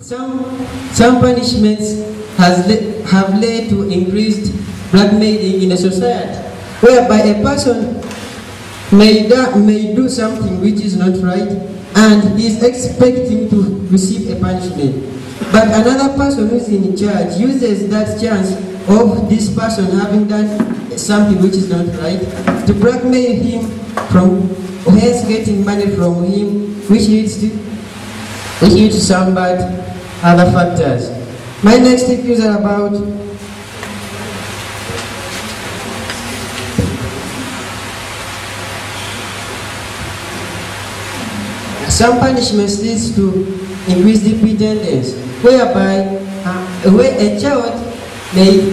Some punishments have led to increased blackmailing in a society, whereby a person may do something which is not right and is expecting to receive a punishment. But another person who is in charge uses that chance of this person having done something which is not right to blackmail him from hence getting money from him, which leads to some bad other factors. My next views are about some punishments leads to increased dependence, whereby where a child may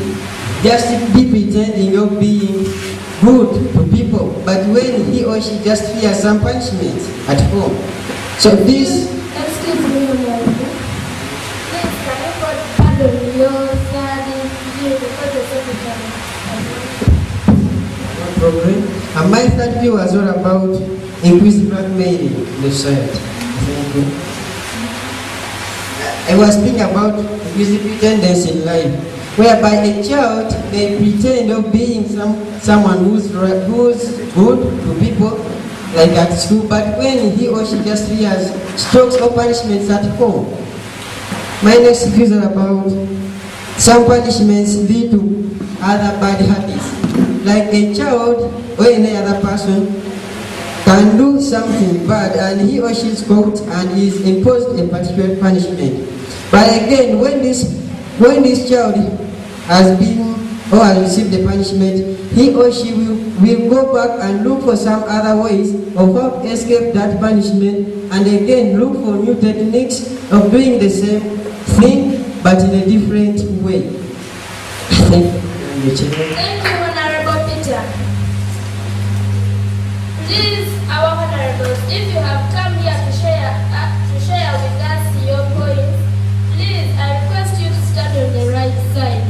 just be pretending of being good to people, but when he or she just fears some punishment at home. So this... Excuse me, please, can you pardon your no problem. And my third view was all about increased blackmailing in the society. Thank you. I was thinking about increased dependence in life, whereby a child may pretend of being someone who's good to people, like at school, but when he or she just fears strokes or punishments at home. My next views are about some punishments lead to other bad habits, like a child or any other person can do something bad and he or she is caught and is imposed a particular punishment. But again, when this child has been or has received the punishment, he or she will go back and look for some other ways of how to escape that punishment, and again look for new techniques of doing the same thing but in a different way. Thank you. Thank you, Honorable Peter. Please, our Honorables, if you have come here to share with us your points, please, I request you to stand on the right side.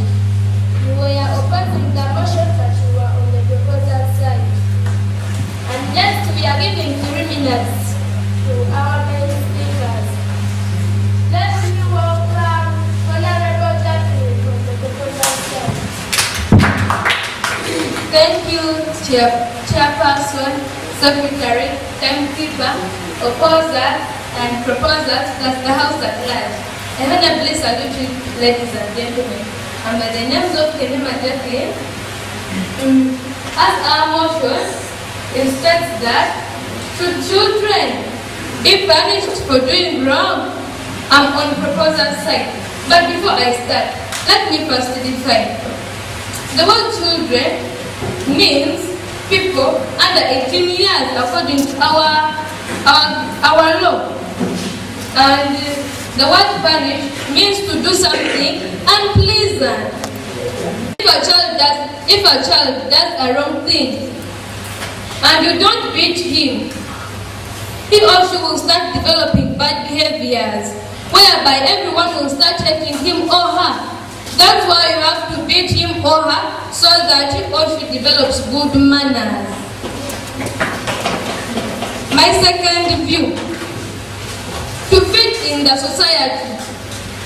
You were opposing the motion, but you were on the proposal side. And next, we are giving 3 minutes to our main speakers. Let me welcome Honorable Jacqueline from the proposal side. Thank you, Chairperson, Secretary, Timekeeper, Opposer, and Proposers, plus the House at large. I humbly salute you, ladies and gentlemen. And by the names of Kenema Jacqueline, as our motion, it states that should children be punished for doing wrong, I'm on proposal side. But before I start, let me first define. The word children means people under 18 years according to our law. And the word punish means to do something unpleasant. If a child does a wrong thing and you don't beat him, he or she will start developing bad behaviors, whereby everyone will start hating him or her. That's why you have to beat him or her so that he or she develops good manners. My second view, to fit in the society.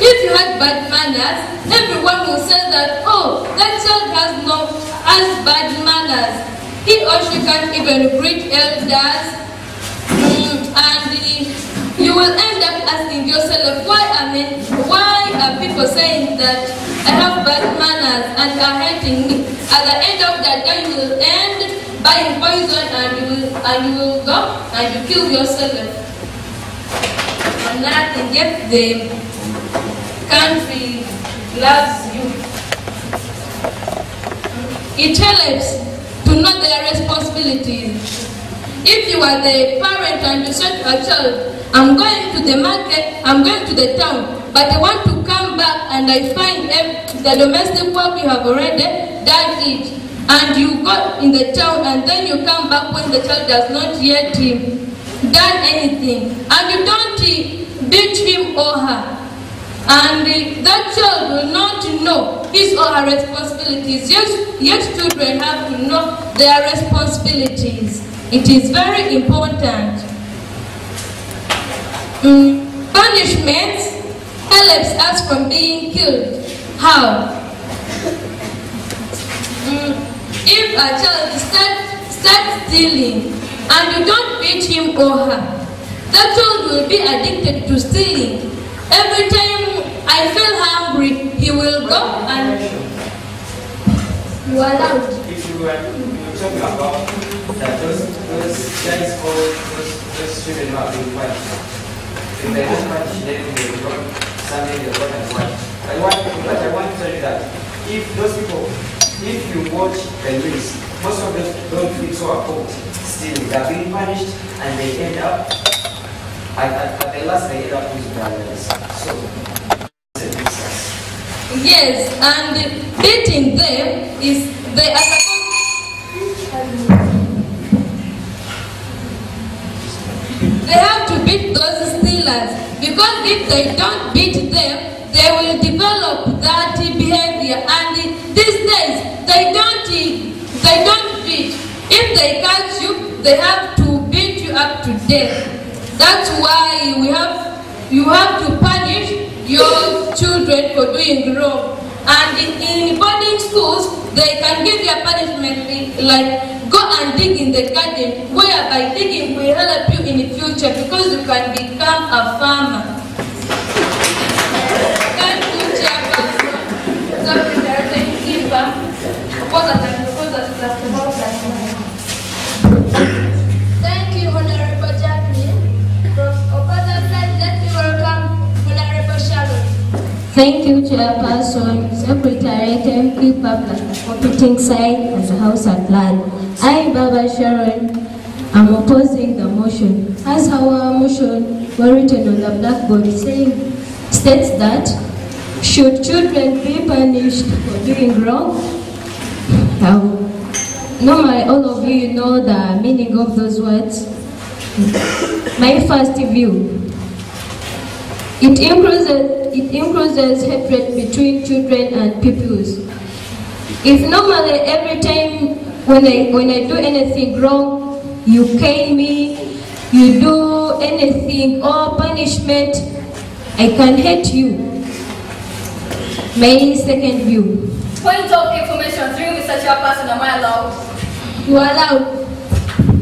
If you had bad manners, everyone will say that, oh, that child has bad manners. He or she can't even greet elders, and you will end up asking yourself, why are people saying that I have bad manners and are hating me? At the end of that day, you will end buying poison and you will go and you kill yourself. And nothing, yet the country loves you. It helps to know their responsibilities. If you are the parent and you say to a child, I'm going to the market, I'm going to the town, but I want to come back and I find the domestic work you have already done it. And you go in the town and then you come back when the child does not yet done anything. And you don't beat him or her. And that child will not know his or her responsibilities. Yet children have to know their responsibilities. It is very important. Punishments helps us from being killed. How? If a child starts stealing and you don't beat him or her, that child will be addicted to stealing. Every time I feel hungry, he will go and you are loud. If you were talking about that those guys or those children who are being punished, if they don't punish them, they will not something they will not watch. But I want to tell you that if those people, if you watch the news, most of them don't feel so caught stealing. They are being punished and they end up at the last they end up losing their lives. So yes, and beating them is they are they have to beat those stealers, because if they don't beat them, they will develop that behavior. And these days they don't beat. If they catch you, they have to beat you up to death. That's why you have to punish your children for doing wrong. And in boarding schools, they can give you a punishment like go and dig in the garden, whereby digging will help you in the future because you can become a farmer. Thank you, Chairperson. Thank you, Honorable Jacqueline. From opposite side, let me welcome Honorable Sharon. Thank you, Chairperson, Secretary, MP Public, competing side as a House at Land. I, Baba Sharon, am opposing the motion. As our motion were written on the blackboard states that should children be punished for doing wrong? Normally, all of you know the meaning of those words. My first view. It increases hatred between children and pupils. If normally every time when I do anything wrong, you cane me, you do anything or punishment, I can hate you. My second view. Point of information during Mr. Chairperson, am I allowed? You are allowed.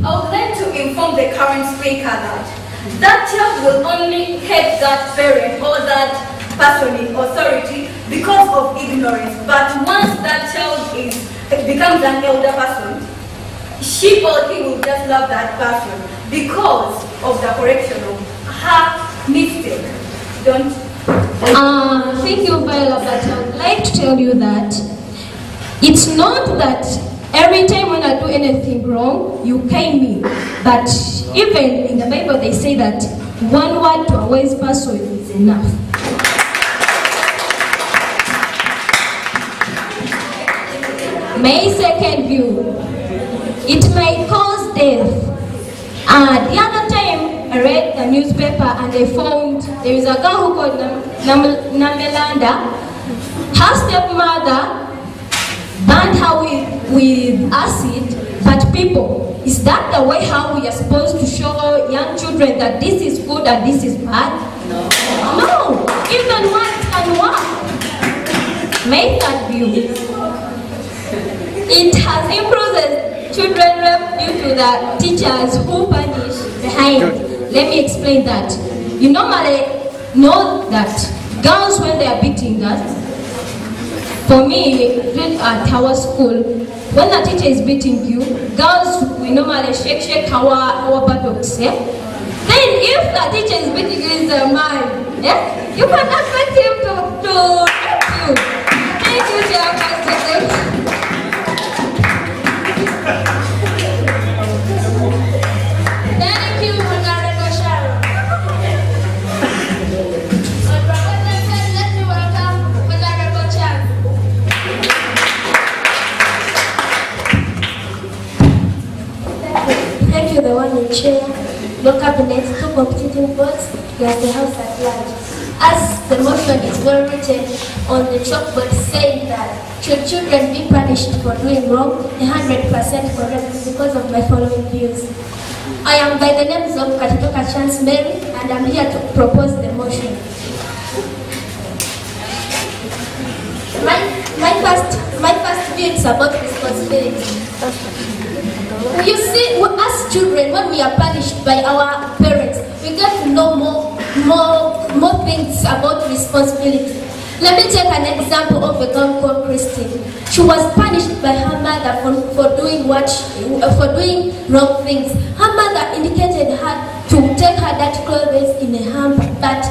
I would like to inform the current speaker that child will only hate that parent or that person in authority because of ignorance. But once that child becomes an elder person, she or he will just love that person because of the correction of her mistake. Thank you, Viola, but I would like to tell you that it's not that every time when I do anything wrong, you cane me. But even in the Bible, they say that one word to a wise person is enough. My second view, it may cause death. The other time, I read the newspaper and I found there is a girl who called Namelanda. Her stepmother burned her with acid, but people, is that the way how we are supposed to show young children that this is good and this is bad? No, even words can work. My third view, it has improved children rape due to the teachers who punish behind. Let me explain that. You normally know that girls, when they are beating us, for me, at our school, when the teacher is beating you, girls, we normally shake our buttocks, yeah? Then if the teacher is beating you is a man, yeah? You can expect him to rape you. Thank you, Chairperson. Thank you, Honorable Sharon. On Professor said, let me welcome Honorable Chan. Thank you, the one in chair, no cabinet, two competing boards, plus the House at large. As the motion is well written on the chalkboard saying that should children be punished for doing wrong, 100% correct because of my following views. I am by the names of Katitoka Chance Mary and I'm here to propose the motion. My first view is about responsibility. You see, as children, when we are punished by our parents, we get to know more things about responsibility. Let me take an example of a girl called Christine. She was punished by her mother for doing wrong things. Her mother indicated her to take her dirty clothes in a hamper, but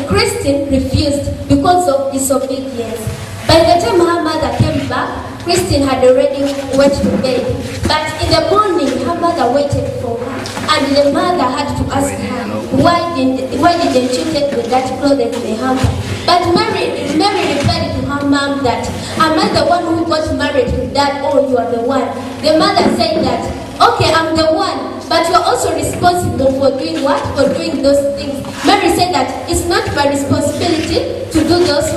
Christine refused because of disobedience. By the time her mother came back, Christine had already went to bed. But in the morning, her mother waited for her, and the mother had to ask her, why didn't you take the dirty clothes in the hamper? But Mary replied to her mom that, am I the one who got married to dad? Oh, you are the one. The mother said that, okay, I'm the one, but you are also responsible for doing what? For doing those things. Mary said that it's not my responsibility to do those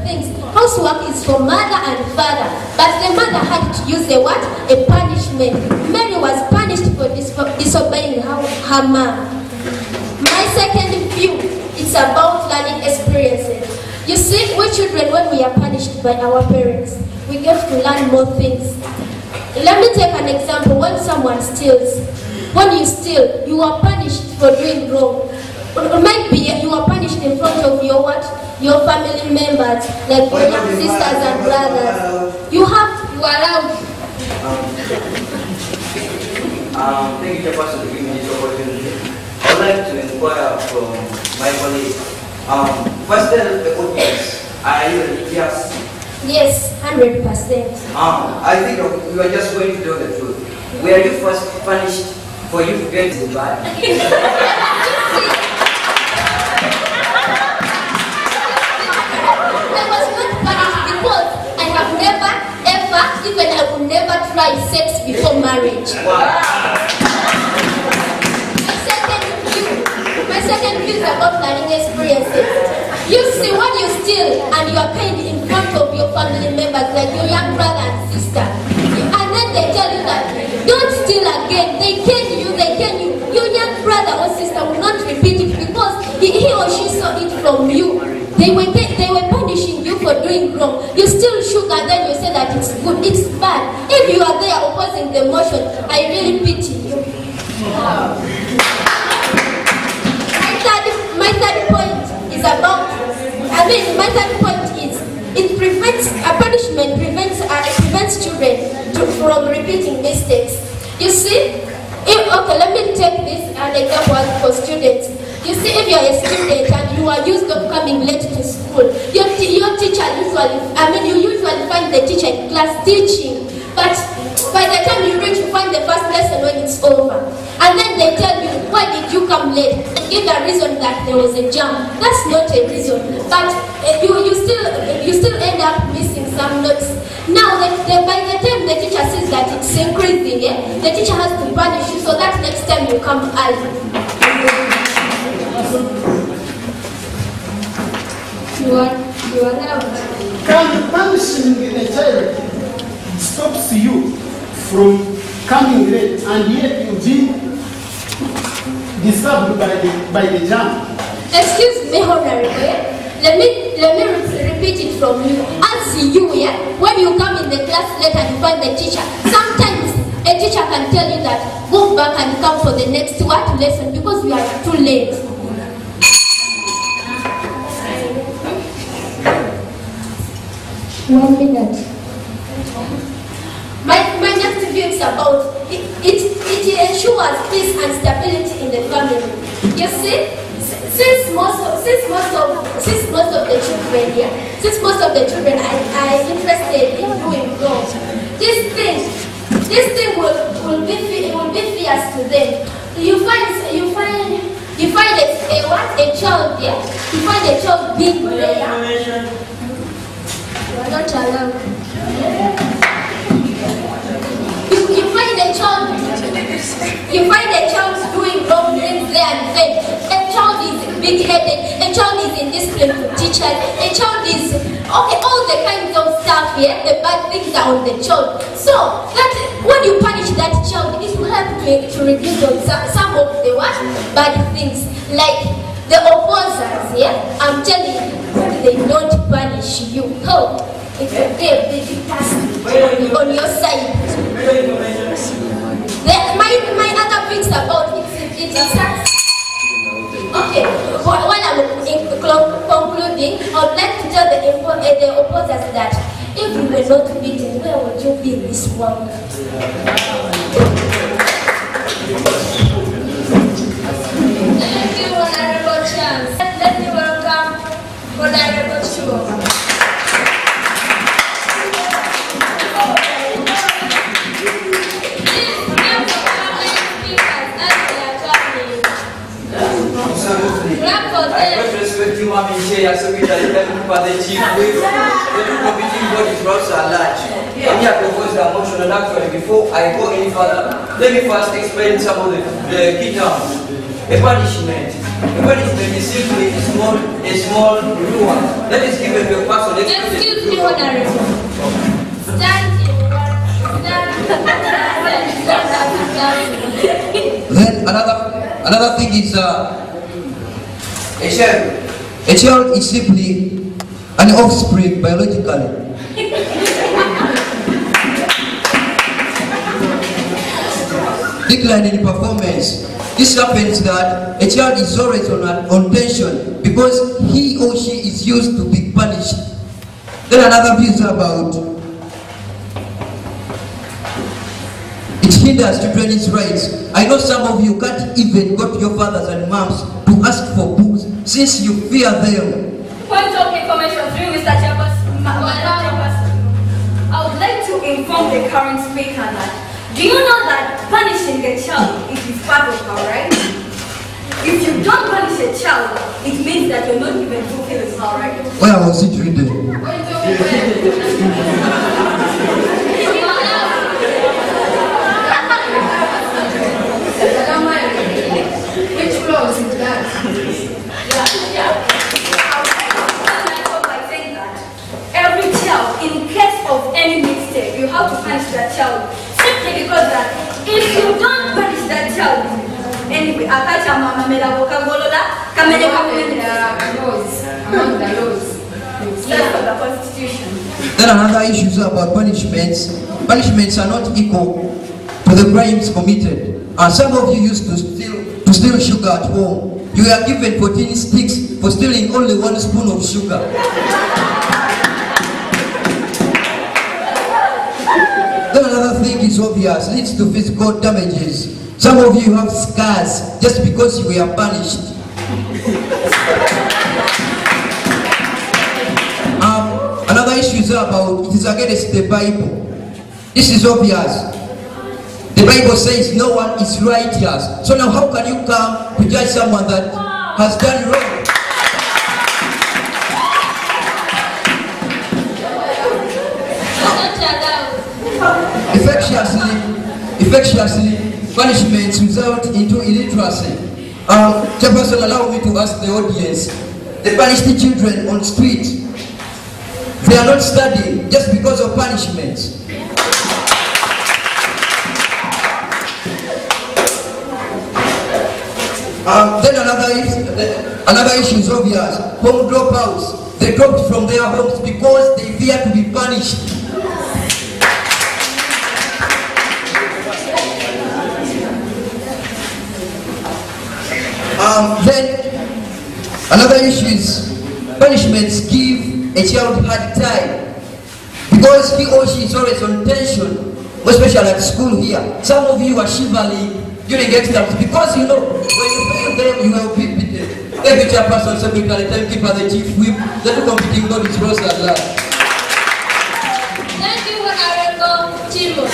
things. Housework is for mother and father. But the mother had to use a what? A punishment. Mary was punished for disobeying her mom. My second view is about learning experiences. You see, we children, when we are punished by our parents, we get to learn more things. Let me take an example. When someone steals, when you steal, you are punished for doing wrong. Maybe you are punished in front of your family members, like your young sisters and brothers. You are allowed. Thank you, Pastor, for giving me this opportunity. I would like to inquire from my colleague. First, tell the audience, are you religious? Yes, 100%. I think you are just going to tell the truth. Were you first punished for you to get the Bible? Even I would never try sex before marriage. Wow. My second view is about learning experiences. You see, when you steal and you are paid in front of your family members, like your young brother and sister, and then they tell you that, don't steal again, they can you. Your young brother or sister will not repeat it because he or she saw it from you. They were punishing you for doing wrong. You steal sugar, then you say that it's good, it's bad. If you are there opposing the motion, I really pity you. My third point is punishment prevents children from repeating mistakes. You see, okay, let me take this an example for students. You see, if you are a student and you are used to coming late to school, your teacher you usually find the teacher in class teaching, but by the time you reach, you find the first lesson when it's over. And then they tell you, why did you come late? And give a reason that there was a jam. That's not a reason. But you still end up missing some notes. Now, by the time the teacher sees that it's increasing, the teacher has to punish you so that next time you come early. You are allowed. Punishing a child stops you from coming late, and yet you be disturbed by the jam. Excuse me, Honorable. Let me repeat it from you. As you, when you come in the class late and you find the teacher, sometimes a teacher can tell you that go back and come for the next lesson because we are too late. One minute. My next view is about it ensures peace and stability in the family. You see, since most of the children are interested in doing wrong, this thing will be fierce to them. You find a child there. You find a child being there. You are not allowed. You find a child doing wrong things there and then. A child is big-headed. A child is indisciplined to teachers. A child is all the kinds of stuff here. The bad things are on the child. So that when you punish that child, it will help to reduce some of the bad things like the opposers. I'm telling you, they don't punish you. it will be a big task on your side. My other bits about it starts. Okay, while I'm concluding, I would like to tell the opposers that if you were not beaten, where would you be in this world? Thank you, Honorable Chance. Let me welcome Honorable Chuo. Mommy, so we can for the chief whip. The committee bodies also are large. And here I propose the motion, and actually before I go any further, let me first explain some of the key terms. A punishment. A punishment is simply a small reward that is given to a person. Excuse me, Honorable. Then another thing is a child is simply an offspring biologically. Decline in performance. This happens that a child is always on tension because he or she is used to be punished. Then another view is about it hinders children's rights. I know some of you can't even go to your fathers and moms to ask for books since you fear them. Point of information through Mr. Chairperson. I would like to inform the current speaker that do you know that punishing a child is part of our right? If you don't punish a child, it means that you're not even fulfilling our right. Where was it written? Which clause is that? Every child, in case of any mistake, you have to punish that child. Simply because that if you don't punish that child, anyway, among the laws. That's for the Constitution. Then another issue is about punishments. Punishments are not equal to the crimes committed. Some of you used to steal sugar at home. You are given 14 sticks for stealing only 1 spoon of sugar. Then another thing is obvious, leads to physical damages. Some of you have scars just because you were punished. Another issue is about it is against the Bible. This is obvious. The Bible says no one is righteous. So now how can you come to judge someone that has done wrong? Effectuously, punishments result into illiteracy. Chairperson, allow me to ask the audience, the punished children on street, they are not studying just because of punishments. Then another issue is obvious. Home dropouts, they dropped from their homes because they fear to be punished. Then another issue is punishments give a child hard time because he or she is always on tension, especially at school here. Some of you are shivering during exams because you know when you fail them you will be beaten. Thank you, Chairperson, Secretary, thank you for the Chief Whip. The two competing bodies rose at last. Thank you, Honorable Timo.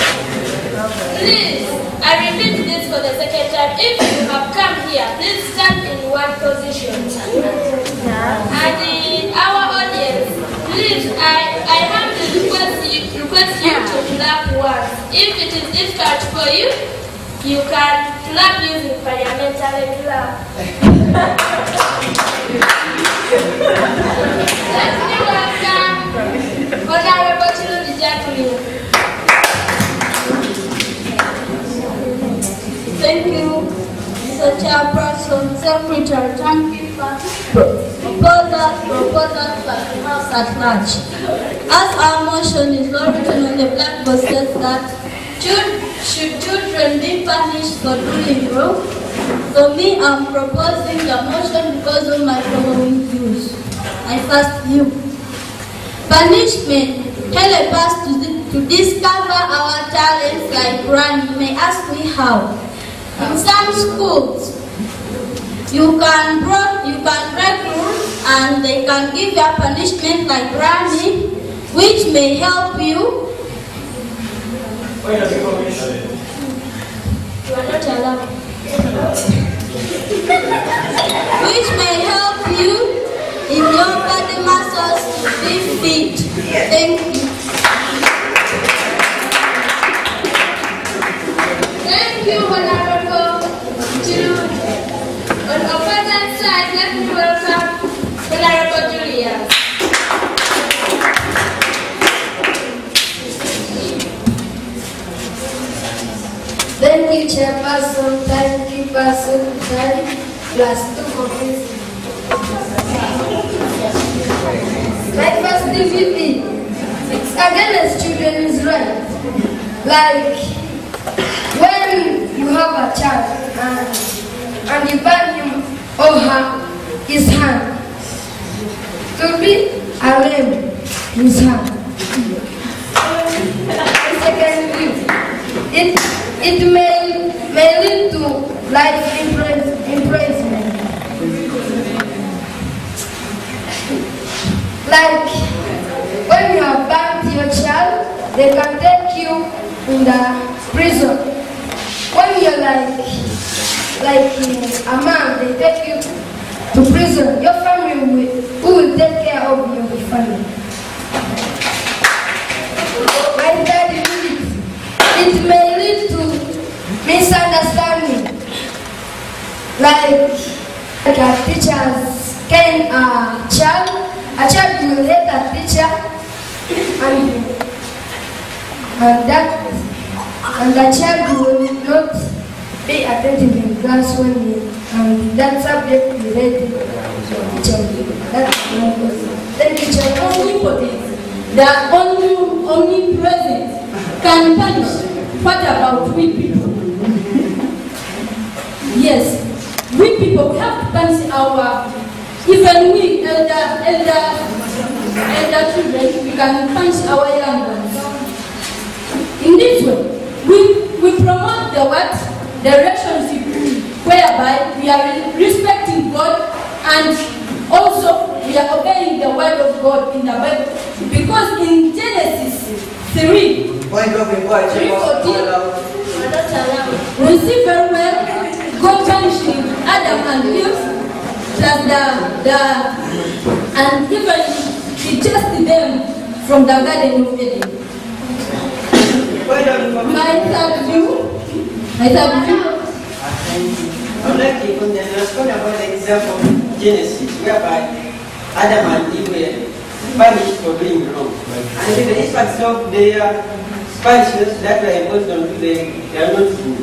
Please, I repeat this for the second time. If you have come here, please stand in one position. And our audience, please, I have to request you to clap once. If it is difficult for you, you can clap using parliamentary clap. Let me welcome Honorable Chiludi Jacqueline. Thank you, Mr. Chairperson, Secretary, thank you for proposals for the House at large. As our motion is not written on the blackboard, says that should children be punished for doing wrong? So me, I'm proposing the motion because of my following views. My first view. Punishment help us to discover our talents like running. You may ask me how. In some schools, you can break rules and they can give you a punishment like running, which may help you. You are not allowed. Which may help you in your body muscles to be fit. Thank you. Thank you, Honorable Jude. On opposite side, let me welcome Honorable Julia. Thank you, Chairperson. Thank you, Person. Plus 2 for this. My first DVD. It's against children's rights. Like when you have a child and you ban him or her his hand to be a limb his hand. Second view. It may lead to life imprisonment. Like when you have banned your child, they can take you in the prison. When you're like a man, they take you to prison. Your family who will take care of your family. My third unit, it may lead to misunderstanding. Like teachers can a child will hate a teacher and the child will not be attentive in class when that subject related to the teacher. That's my question. Thank you, Chair. Omnipotent, the omnipresent, can punish. What about we people? Yes, we people have to punish even we elder children, we can punish our young ones. In this way, we promote the relationship whereby we are respecting God and also we are obeying the word of God in the Bible. Because in Genesis 3:14, we see very well God punishing Adam and Eve, plus and even he chased them from the Garden of Eden. My third view. I'd like to respond about the example of Genesis, whereby Adam and Eve were punished for doing wrong. And in the instance of their punishments that were imposed on them, they are not good.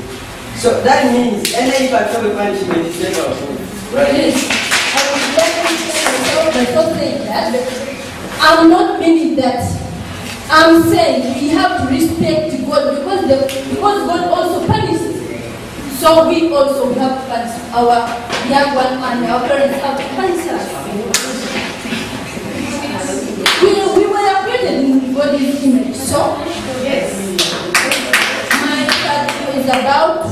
So that means any impact of a punishment is never good. Right? Yes. I would like to say that I'm not meaning that. I'm saying we have to respect God because God also punishes. So we also have to punish our young one and our parents have to punish us. We were created in God's image. So yes. My third is about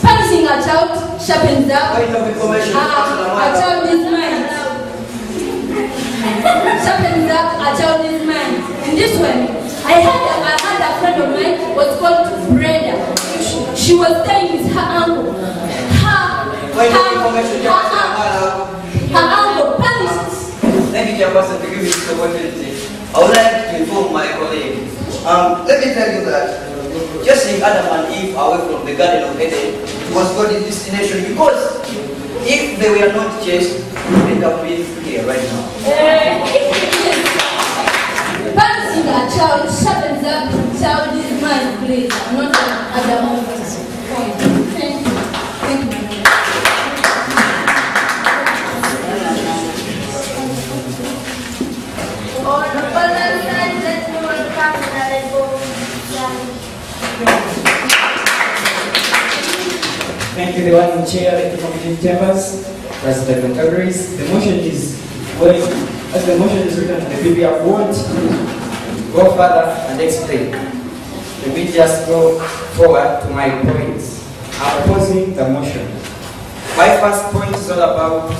punishing a child sharpens up a child's mind. Sharpens up a child's mind. In this way, I had a friend of mine was called Brenda. She was staying with her uncle. Her uncle punished. Thank you, Chairperson, for giving me this opportunity. I would like to inform my colleague. Let me tell you that chasing Adam and Eve away from the Garden of Eden was God's destination, because if they were not chased, we would have been here right now. Punishing a child sharpens up child's mind, please, not Adam and Eve. Thank you. On the Thank you, the one in chair, the committee members, President categories. The motion is, well, as the motion is written, the PPR won't go further and explain. Let me just go forward to my points. I'm opposing the motion. My first point is all about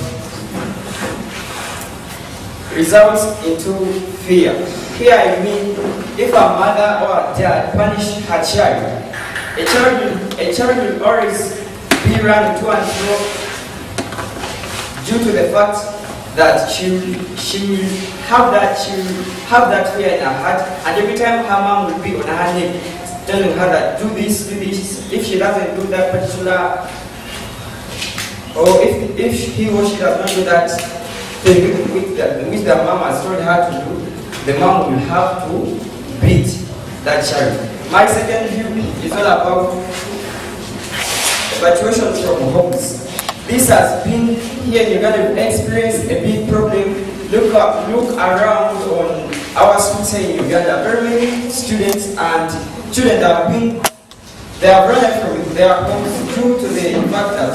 results into fear. Here I mean, if a mother or a dad punish her child, a child will always be run to and fro due to the fact that she will have that fear in her heart, and every time her mom will be on her neck telling her that do this, if she doesn't do that particular, or if he or she does not do that thing which the mom has told her to do, the mom will have to beat that child. My second view is all about evacuation from homes. This has been here in Uganda. We've experienced a big problem. Look around on our streets here in Uganda. Very many students and children that have run from their homes due to the fact that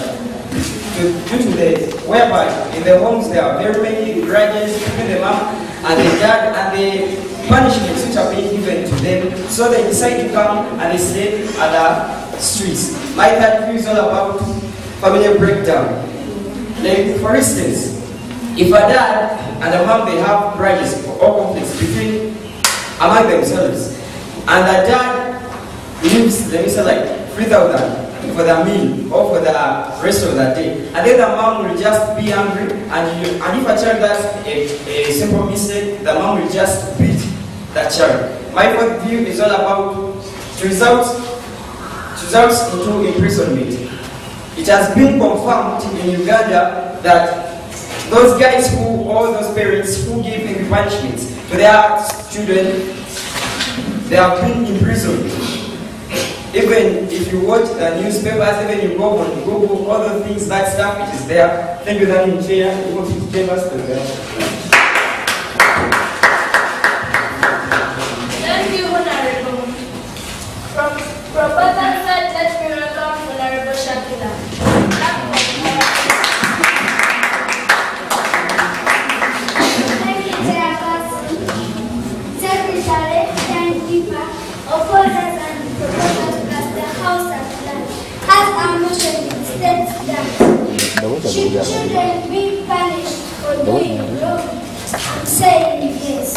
whereby in the homes there are very many grudges between the mom and the dad, and the punishments which are being given to them, so they decide to come and they stay at the streets. My third view is all about family breakdown. Like, for instance, if a dad and a mom, they have grudges or conflicts among themselves, and the dad leaves, let me say, like 3,000 for the meal or for the rest of the day, and then the mom will just be angry, and if a child does a simple mistake, the mom will just beat that child. My fourth view is all about results into imprisonment. It has been confirmed in Uganda that those guys or those parents who give heavy punishments to their children, they have been imprisoned. Even if you watch the newspapers, even you go on Google, all the things, that stuff, it is there. Thank you, Daniel Chair. You want to tell us the Thank you, Honorable. From proposal side, let me welcome Honorable Shakila. Thank you, Chairperson, Secretary, Timekeeper, opposers and proposers plus the House at large. As our motion states that should children be punished for doing wrong? I'm saying yes.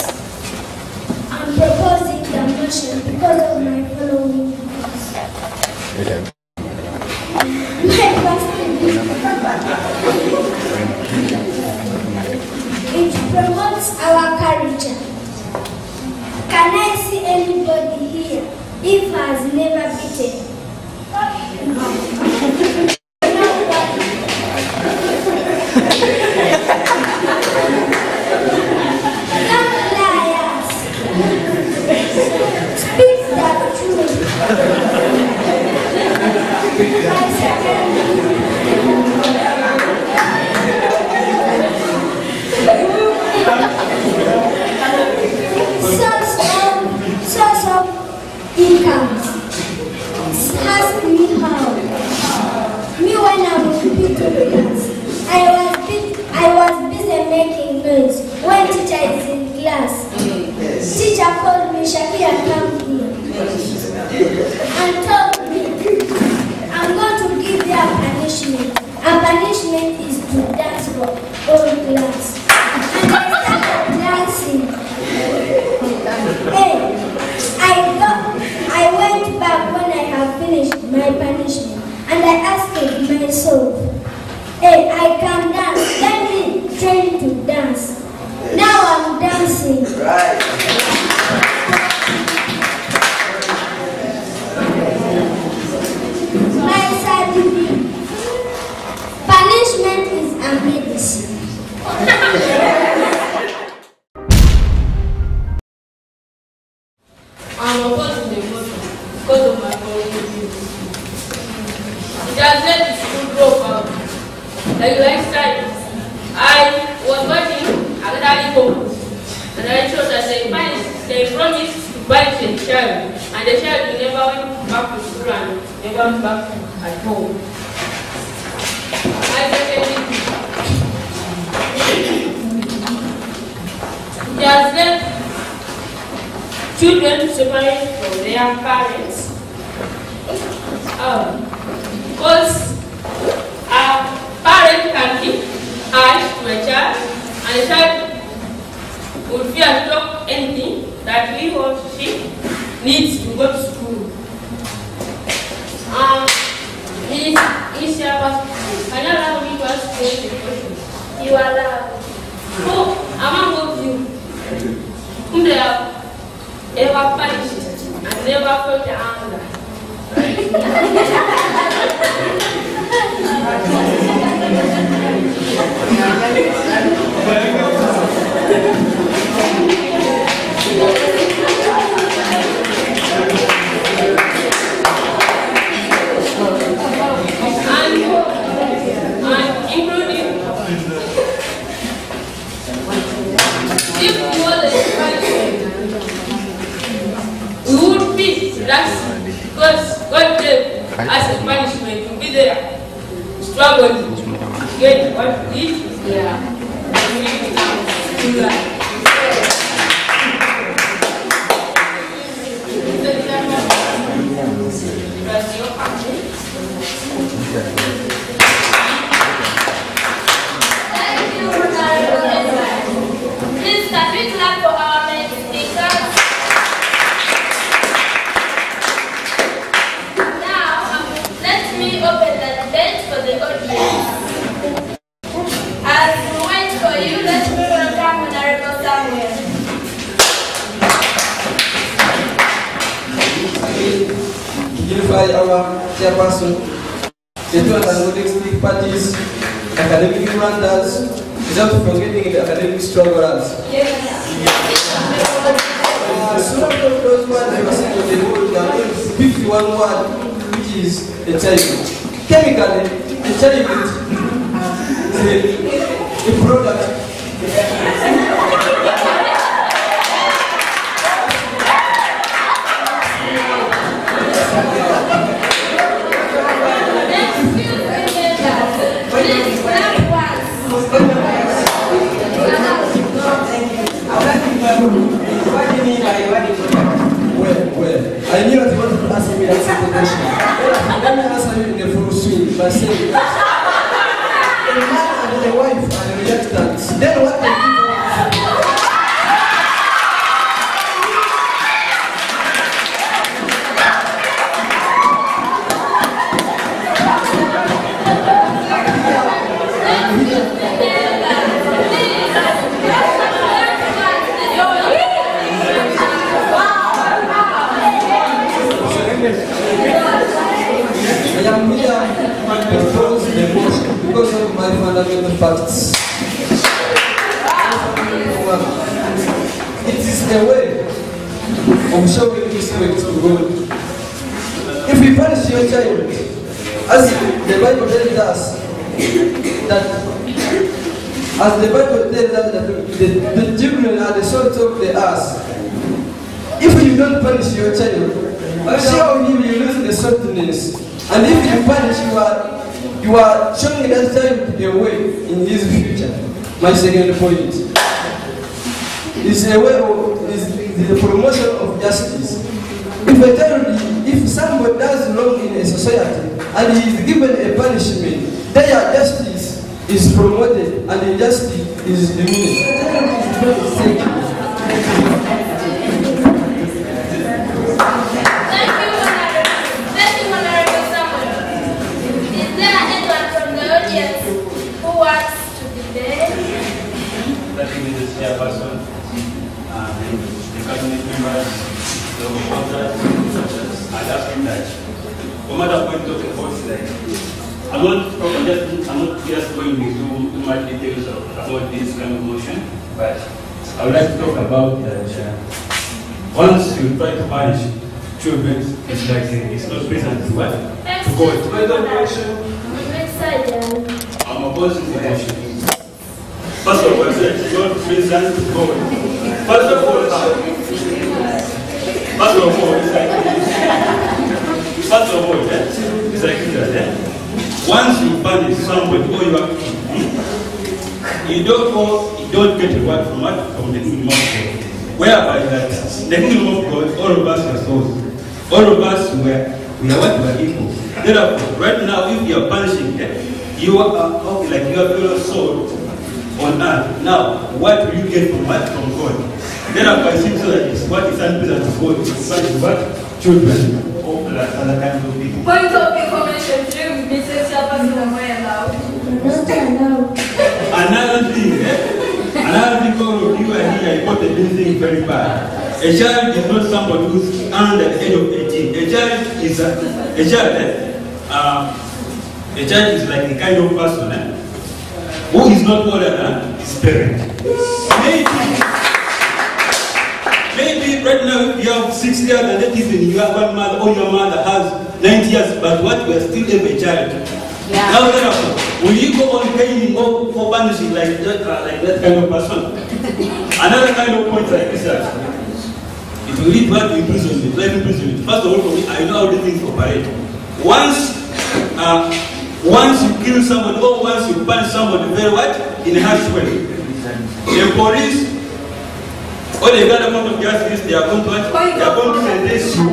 I'm proposing the motion because of my following reasons. My first it promotes our culture. Can I see anybody here if has never beaten? Young liars, speak the truth. My second source of incomes. Ask me how. Me when I was beat to class, I was busy making noise when teacher is in class. Teacher called me, Shakira, come here, and told me, I'm going to give you a punishment. A punishment is to dance for all class. And I started dancing. Hey, I went back when I have finished my punishment, and I asked myself, hey, I can dance, let me train to dance. Now I'm dancing. My certificate. Punishment is a medicine. I'm opposing the motion because of my following views. It has led the school drop out. Like studies. I was watching academic focus, and I saw that they promised to buy the child, and the child never went back to school and never went back at home. children separate from their parents. Because a parent can keep eyes to a child, and the child would fear to talk anything that he or she needs to go to school. Is your pastor? Can you allow me to ask you a question? You are allowed. Who among of you whom they have ever punished and never felt the anger? And including if you were the punishment, we would be relaxed because God gave as a punishment to be there, struggling to get what we need. Yeah. Please, can we clap for our main speakers? Now, let me open the debate for the audience. As we wait for you, let me welcome Honorable Samuel. Unify our chairperson, the two antagonistic speak parties, academic commanders, without forgetting the academic strugglers. Some of those words they were saying on the board, they are 51 word, which is a child. Chemically, a child is a product. Well, I knew that you wanted to ask me that simple question. Let me answer you in a full swing by saying, a man and a wife are the reactants. Then what they do? I am here to propose the motion because of my fundamental facts. It is a way of showing respect to God. If we punish your child, as the Bible tells us that the children are the salt of the earth. If you don't punish your child, sure you will lose the saltiness. And if you punish, you are showing that child a way in his future. My second point is a way of the promotion of justice. If someone does wrong in a society and he is given a punishment, their justice is promoted and injustice is diminished. Chairperson, the cabinet members, the reporters, and after that, no matter what we talk about today, I'm not just going into too much details about this kind of motion, but I would like to talk about once you try to punish children, it's like it's not present to what? To God. I'm opposing the motion. First of all, it's not present to God. First of all, it's like that. Once you punish somebody or you are you don't get a word from the human. whereby that the kingdom of God, all of us are souls. All of us we are what we are equal. Therefore, right now, if you are punishing them, you are like you have fellow soul on earth. Now, what will you get from what? From God. Therefore, it seems that it's what is unpleasant to God to punish what? Children or other kinds of people. Point of information, this is chairperson allowed. Another thing, another thing, all of you are here, I got a thing very bad. A child is not somebody who's under the age of 18. A child is like a kind of person who is not older than his parent. Maybe right now if you have 6 years and that is when you have one mother or your mother has 90 years, but what we are still a child. Yeah. Now therefore, will you go on paying more for punishing like that kind of person? Another kind of point like this. It will lead back to imprisonment, life imprisonment. First of all, for me, I know how these things operate. Once you kill somebody or once you punish somebody very what? In a harsh way. The police or the government of justice, they are going to what? They are going to sentence you.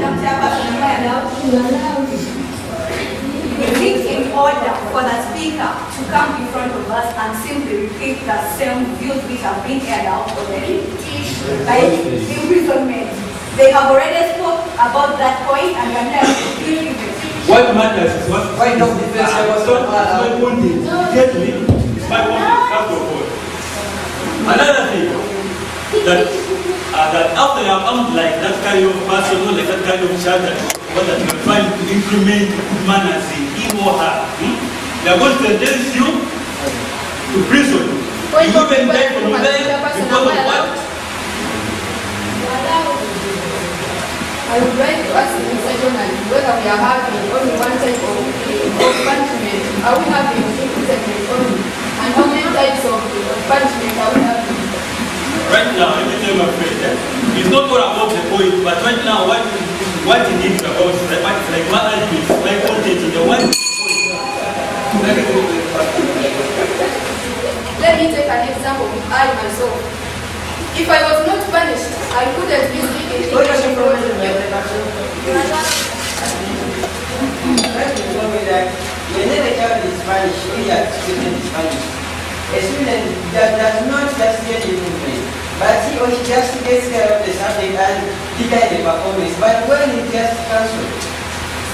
Is it in order for the speaker to come in front of us and simply repeat the same views which have been aired out already? Like imprisonment. They have already spoke about that point and we are now repeating it. What matters is what kind of defense I was not my point is. Get me? My point is first of all. Another thing that after you have come like that kind of person or like that kind of child that you are trying to implement good manners in him or her, they are going to sentence you to prison. You even die from there because of what? I would like to ask the secondary whether we are having only one type of punishment. Are we having imprisonment only? And how many types of punishment are we having? Right now, let me tell my friend, it's not all about the point, but right now, what it is about is like what I do, like content in the one. Let me take an example with I myself. If I was not punished, I couldn't be speaking English in front of you. Whenever a child is Spanish, we are student in Spanish. A student that does not just get the movement, but he or she just gets care of the subject and decide the performance. But when it just cancelled,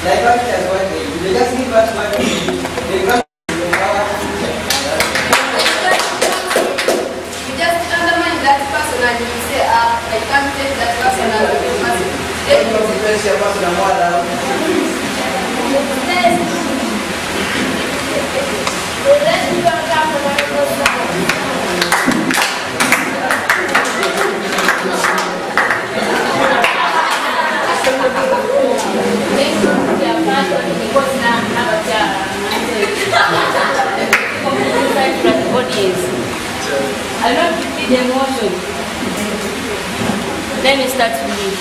like what has what they just give us what they do. They come to our teacher. You just undermine that person and you say, I can't take that person as a good person. I love to feed the emotion. Let me start with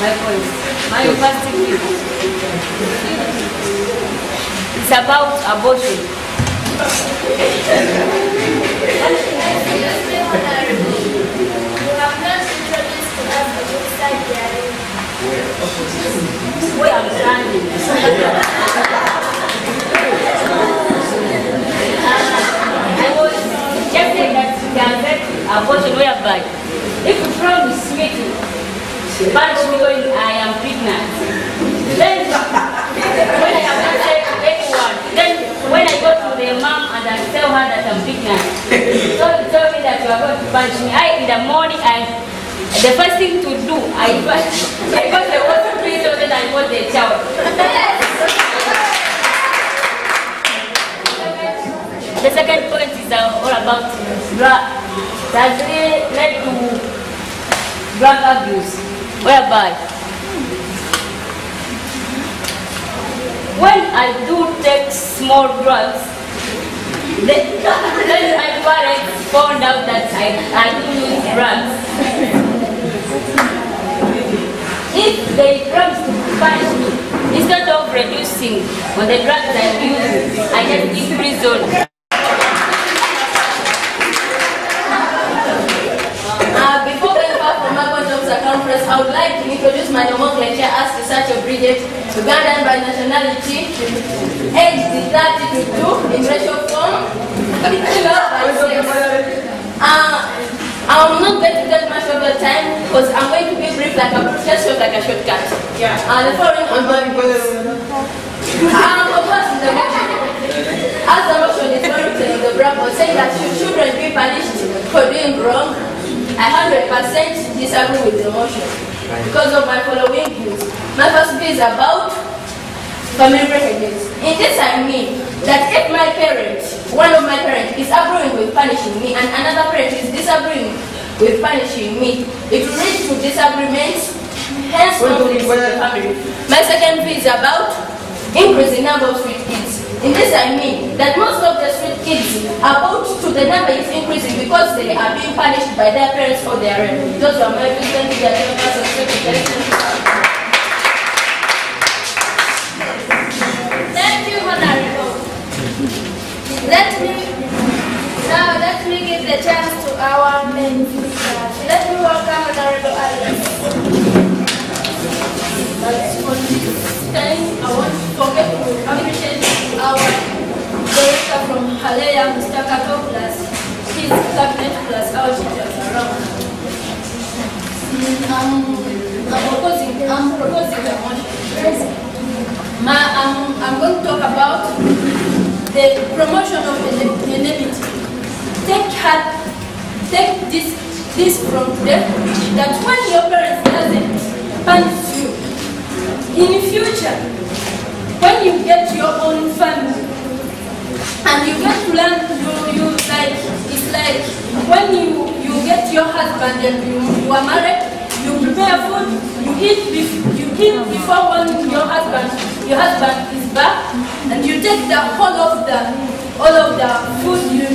my point. My first view is about abortion. Where I'm standing. I was just saying that you can get abortion whereby if you promise me to punish me when I am pregnant, then when I have not said to anyone, then when I go to the mom and I tell her that I'm pregnant, so you tell me that you are going to punish me. In the morning, the first thing to do, I got the water prison and I got the child. The second point is all about drug. That led to drug abuse, whereby when I do take small drugs, then my parents found out that I do use drugs. If they promise to punish me, instead of reducing on the drugs I use, I just imprison. Before going back from my Yeah, and the following amendments. I'm opposing the motion. As the motion is written in the Bible, saying that should children be punished for doing wrong, I 100% disagree with the motion because of my following views. My first view is about family privileges. In this I mean that if my parent, one of my parents is agreeing with punishing me and another parent is disagreeing with punishing me, it will lead to disagreements, hence conflicts in the family. My second view is about increasing number of street kids. In this I mean that most of the street kids are out to the number is increasing because they are being punished by their parents or their relatives. Those are my views. Thank you, Honorable. Let me give the chance to our main speaker. Let me welcome Honorable Alice. For this time, I want to appreciate our director from HALEA, Mr. Kato, plus his cabinet, plus our teachers around. I'm proposing the motion. I'm going to talk about the promotion of anonymity. Take this from today, that when your parents doesn't punish you, in future, when you get your own family, and you get to learn, it's like when you get your husband and you are married, you prepare food, you eat before when your husband is back, and you take the all of the food, you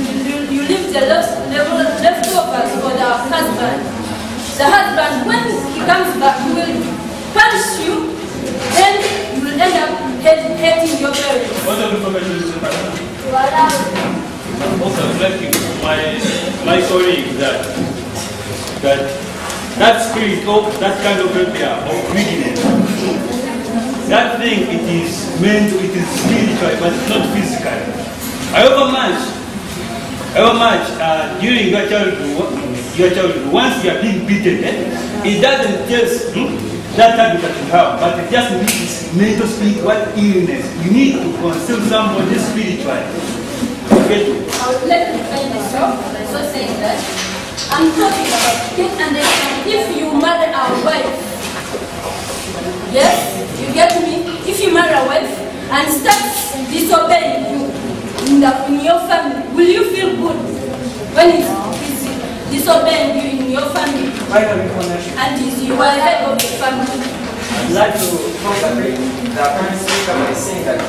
leave the leftovers for the husband. The husband, when he comes back, he will punish you, then you will end up hating your parents. What are the information is also reflecting my story is that spirit of that kind of behavior of greediness, that thing it is spiritual but it's not physical. However much during your childhood, once you are being beaten, it doesn't just that habit that you have, but it just needs mental spiritual illness. You need to consult somebody spiritual. Okay? I would like to explain this off by so saying that I'm talking about get understand if you marry a wife. Yes, you get me? If you marry a wife and start disobeying you in your family, will you feel good when he's disobeying you in your family? And you are head of the family. I'd like to agree the current speaker by saying that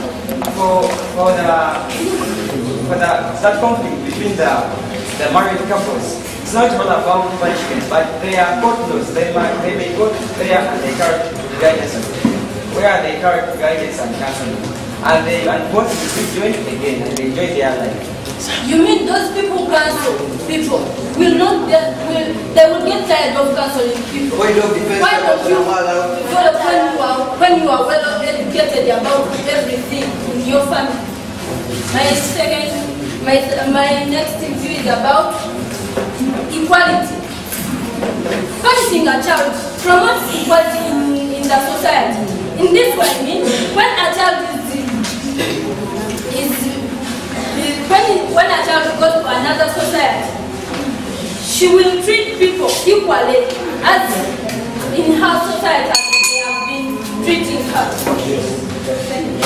that conflict between the married couples, it's not all about punishment, but they are both those. They may go there and they carry guidance, where they carry guidance and counseling, and both will join again and they enjoy their life. You mean those people cancel people will not they will get tired of canceling people? Why don't you when you are well educated about everything in your family? My next view is about equality. Punishing a child promotes equality in the society. In this way, I mean when a child when a child goes to another society, she will treat people equally as in her society as they have been treating her. Thank you.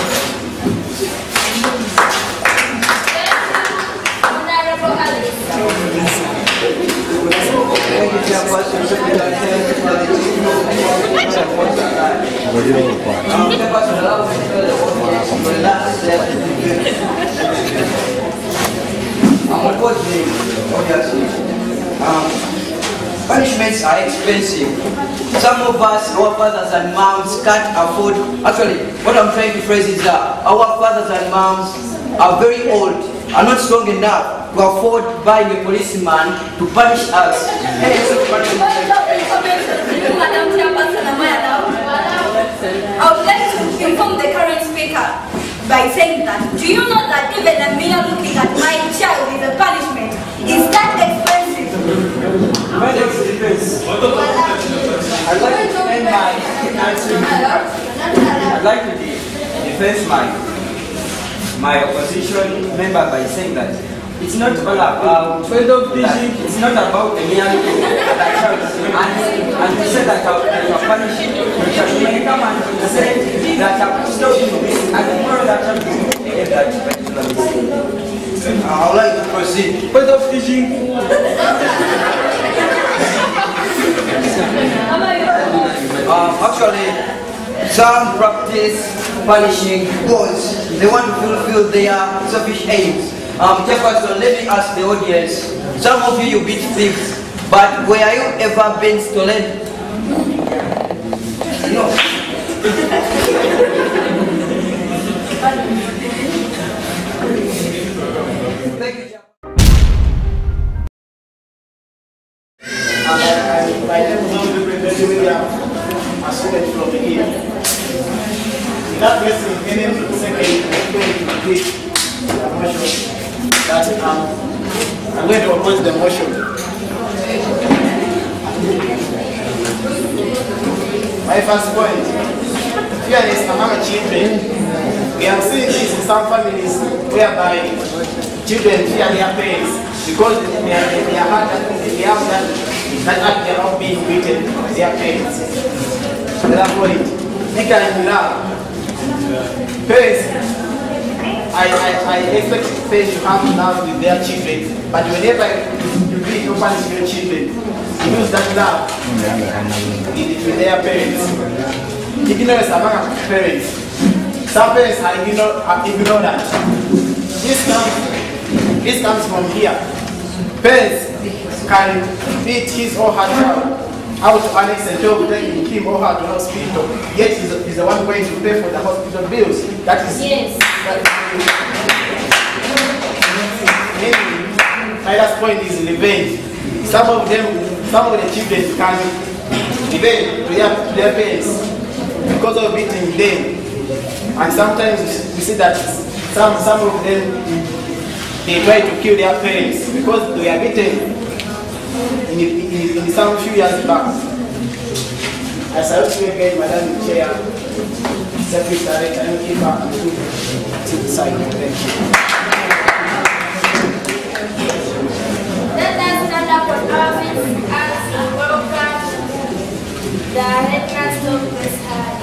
Honorable Alice. Punishments are expensive. Some of us, our fathers and moms, can't afford. Actually, what I'm trying to phrase is that our fathers and moms are very old, are not strong enough to afford buying a policeman to punish us. I would like to inform the current speaker by saying that, do you know that even a mere looking at my child is a punishment? Is that expensive? My next defense. I'd like to end my I'd like to defend my opposition member by saying that it's not all about it's not about the mere and we say that you are punishing. You may come and say that you have stopped doing this and tomorrow that you have that particular mistake. I would like to proceed. Point of teaching. Actually, some practice punishing because they want to fulfill their selfish aims. Jefferson, let me ask the audience, some of you beat thieves, but were you ever been stolen? No. Thank you. My name is William, a student from here. Without wasting any second, I'm going to read the motion that I'm going to oppose the motion. My first point, fearless among children. We have seen this in some families whereby children fear their parents because they are hard and they have that they are not being beaten by their parents. Therefore, they can love. Parents, I expect parents to have love with their children, but whenever you beat or punish your children, use that love with their parents. Ignorance among parents. Some parents are ignorant. This comes from here. Parents can beat his or her child out to an extent of taking him or her to hospital, yet he's the one going to pay for the hospital bills. That is yes. My last point is revenge. Some of the children can revenge to their parents because of beating them. And sometimes we see that some of them, they try to kill their parents because they are beaten in some few years back. I salute you again, Madam Chair, Secretary, and Keeper, and to the side. Thank you. Let us stand up for our feet as we welcome the headmaster of this high.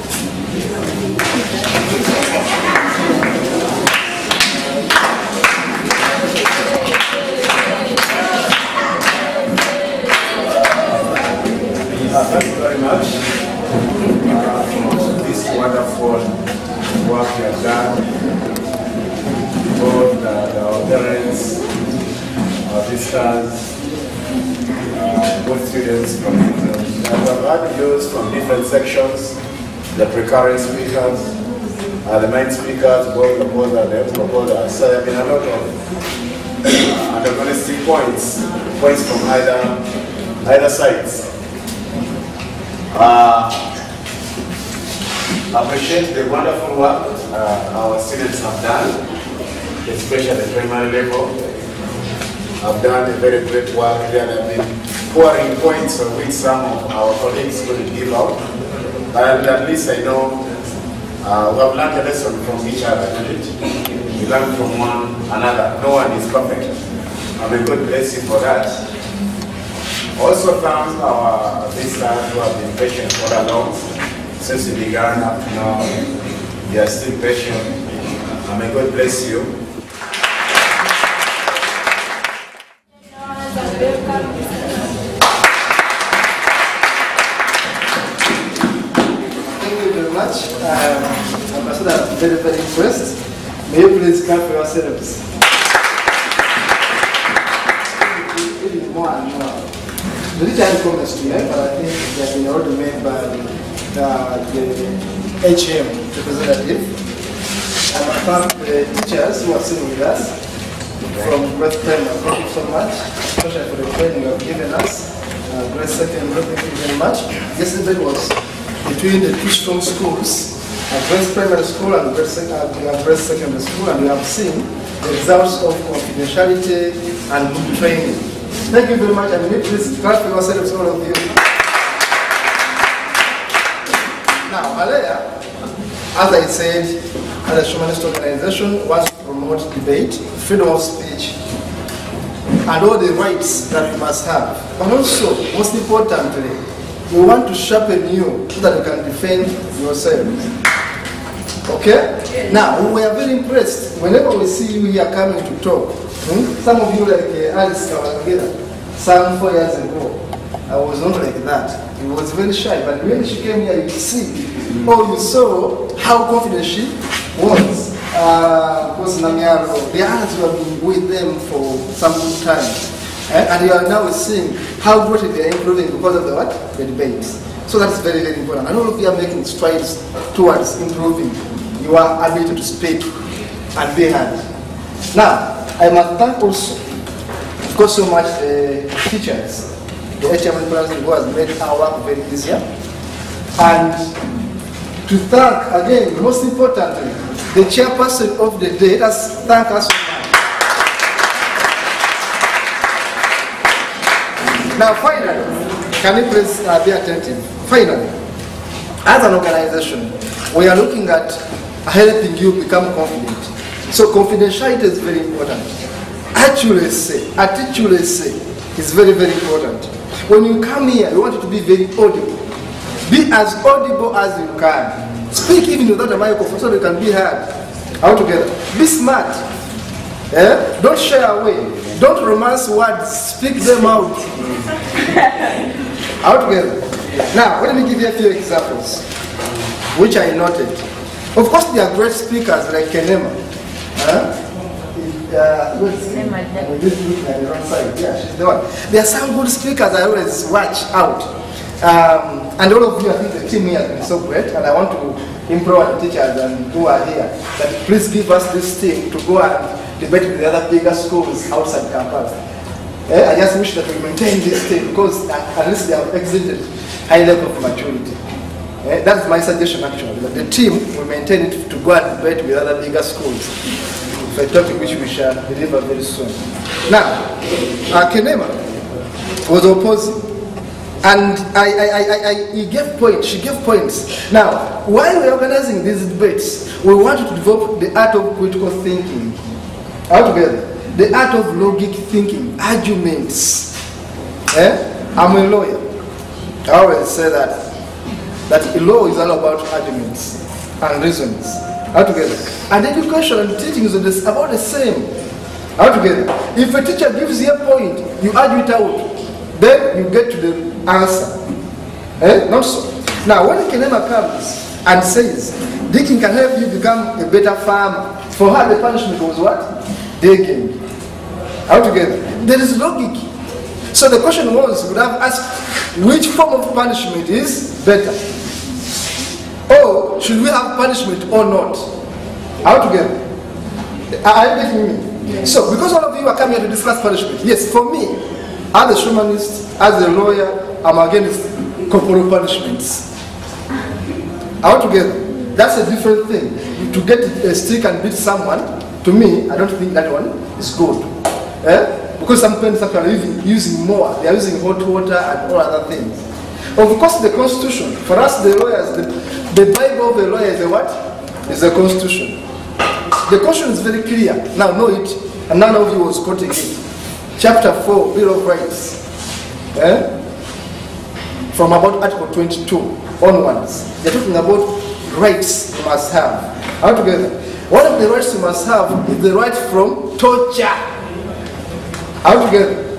Thank you very much for this wonderful work you have done. Both our parents, our visitors, both students from different, I've had views from different sections, the precarious speakers, the main speakers, both proposed and the proposed. So there have been a lot of antagonistic points from either sides. Appreciate the wonderful work our students have done, especially at the primary level. Have done a very great work. There have been pouring points on which some of our colleagues will give out. And at least I know we have learned a lesson from each other, isn't it? We learn from one another. No one is perfect. And may God bless you for that. Also thank our visitors who have been patient all along since we began up to now. They are still patient. And may God bless you. Thank you very much. Ambassador, I'm very, very impressed. May you please clap for yourselves. Even more and more. The detailed comments here, but I think they have been already made by the HM representative. And I thank the teachers who are sitting with us from Great Primary. Thank you so much, especially for the training you have given us. Great Secondary, thank you very much. Yesterday was between the two strong schools, Great Primary School and Great Secondary School, and we have seen the results of confidentiality and good training. Thank you very much, and please clap for yourselves, all of you. HALEA, as I said, as a humanist organization, wants to promote debate, freedom of speech, and all the rights that we must have. But also, most importantly, we want to sharpen you so that you can defend yourselves. Okay? Now, we are very impressed whenever we see you here coming to talk. Some of you, like Alice Kawangera, some 4 years ago, I was not like that. He was very shy, but when she came here, you see, you saw how confident she was. Because Namiaro, the others who have been with them for some good time. And you are now seeing how greatly they are improving because of the what? The debates. So that's very, very important. And all of you are making strides towards improving your ability to speak and be heard. Now, I must thank also, of course, so much the teachers, the HMN president who has made our work very easier. And to thank, again, most importantly, the chairperson of the day. Let us thank us so much. Now, finally, can you please be attentive? Finally, as an organization, we are looking at helping you become confident. So confidentiality is very important. Accuracy is very, very important. When you come here, you want it to be very audible. Be as audible as you can. Speak even without a microphone so you can be heard. All together. Be smart. Don't shy away. Don't romance words. Speak them out. All together. Now, let me give you a few examples, which I noted. Of course, there are great speakers like Kenema. There are some good speakers I always watch out. And all of you, I think the team here has been so great, and I want to implore the teachers and who are here that please give us this team to go and debate with the other bigger schools outside campus. I just wish that we maintain this team because at least they have exited high level of maturity. That's my suggestion actually, that the team will maintain it to go and debate with other bigger schools. For a topic which we shall deliver very soon. Now, Kenema was opposing. And he gave points, she gave points. Now, while we're organizing these debates, we want to develop the art of critical thinking. Altogether, the art of logic thinking, arguments. I'm a lawyer. I always say that law is all about arguments and reasons. Altogether. And education and teaching is about the same. Altogether. If a teacher gives you a point, you argue it out. Then you get to the answer. Not so. Now, when Kenema comes and says, digging can help you become a better farmer, for her the punishment was what? Digging. Altogether. There is logic. So the question was, we would have asked, which form of punishment is better? Or should we have punishment or not? Altogether. Are you getting me? So, because all of you are coming here to discuss punishment, yes, for me, as a humanist, as a lawyer, I'm against corporal punishments. Altogether. That's a different thing. To get a stick and beat someone, to me, I don't think that one is good. Because some parents are using more. They are using hot water and all other things. Of course, the Constitution, for us the lawyers, the Bible of the lawyer is a what? Is the Constitution. The Constitution is very clear. Now know it, and none of you was quoting it. Chapter 4, Bill of Rights. From about Article 22 onwards. They're talking about rights you must have. Altogether, one of the rights you must have is the right from torture. Altogether,